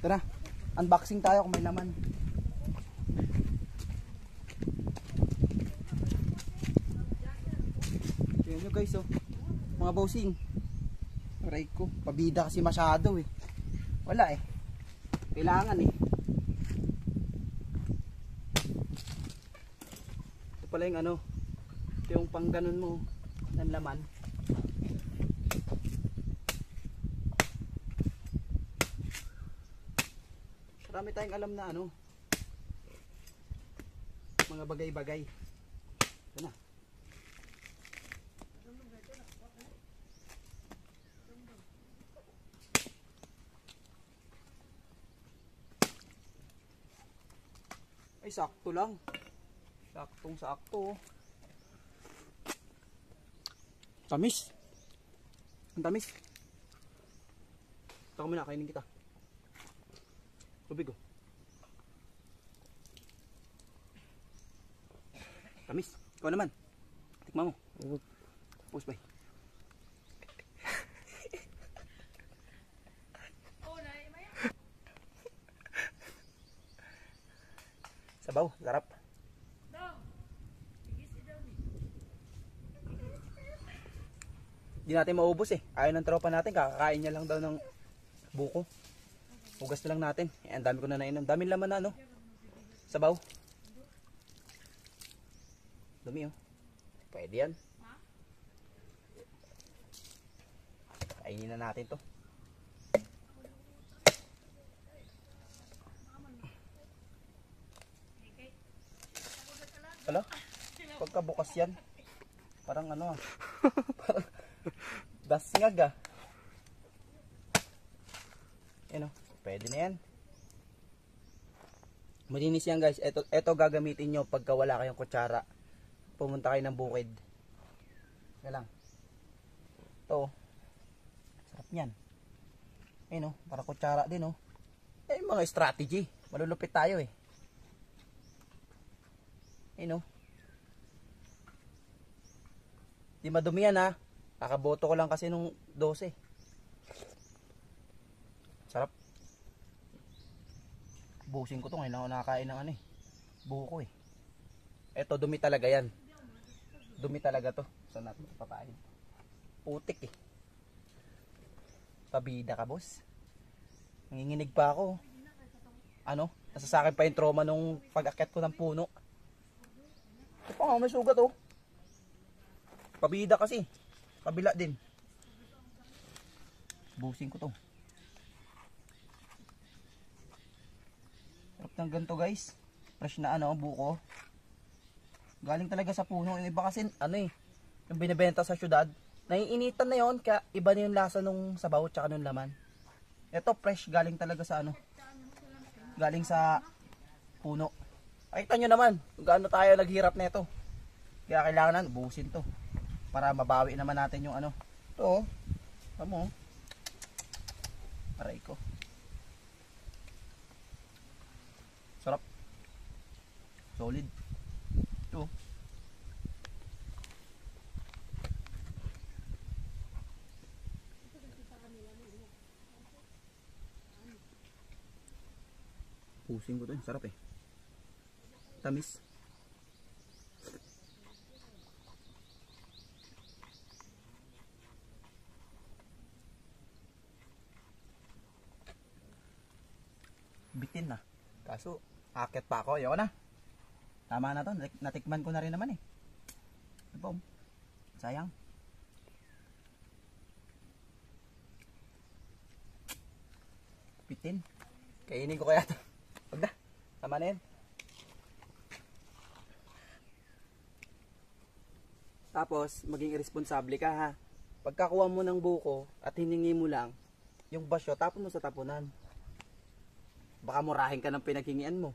Tara, unboxing tayo kung may laman. Tingnan nyo guys oh. Mga bossing. Aray ko, pabida kasi masyado eh. Wala eh. Kailangan eh. Ito pala yung ano. Ito yung pang ganun mo ng laman. Marami tayong alam na ano. Mga bagay-bagay. Ito na. Ay, sakto lang. Saktong sakto. Tamis. Ang tamis. Ito kami na, kainin kita. Tubig oh. Tamis. Ikaw naman. Tikman mo. Tapos bay. Sabaw, sarap. Hindi natin maubos eh. Ayaw ng tropa natin, kakakain niya lang daw ng buko. Hugas na lang natin. Ang dami ko na nainom. Daming laman na no. Sabaw. Dumi oh. Pwede yan. Kainin na natin to. Hala, pagkabukas yan parang ano parang dasngag ah. Yan o, pwede na yan. Malinis yan guys. Ito gagamitin nyo pagka wala kayong kutsara. Pumunta kayo ng bukid. Yan lang. Ito sarap nyan. Ayun o, para kutsara din o. Eh mga strategy. Malulupit tayo eh. Ayun o. Di madumi yan ha. Kakaboto ko lang kasi nung 12. Sarap. Busing ko to ngayon ako nakakain ng ano eh. Buko eh. Eto dumi talaga yan. Dumi talaga to. Saan natin papain? Putik eh. Pabida ka boss. Nanginginig pa ako. Ano? Nasa sa akin pa yung trauma nung pag-akyat ko ng puno. Ito pa nga may sugat oh. Pabida kasi. Kabila din. Busing ko to. Sarap ng ganito guys. Fresh na ano, buko. Galing talaga sa puno. Yung iba kasi ano eh, yung binibenta sa syudad, naiinitan na yon, kaya iba na yung lasa nung sabaw tsaka nung laman. Ito fresh, galing talaga sa ano, galing sa puno. Nakita nyo naman kung gaano tayo naghirap nito. Kaya kailangan buusin to para mabawi naman natin yung ano. Ito oh. Tama oh. Aray ko. Sarap. Solid. Ito. Pusing ko to, sarap eh. Tamis. Bitin na. Kaso, akit pa ako. Ayoko na. Tama na to. Natikman ko na rin naman eh. Boom. Sayang. Bitin. Kainin ko kaya to. Huwag na. Tama na yan. Tapos, maging irresponsable ka ha. Pagkakuha mo ng buko at hiningi mo lang, yung basyo, tapon mo sa tapunan. Baka murahin ka ng pinaghingian mo.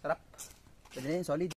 Sarap. Pwede na yun, solid.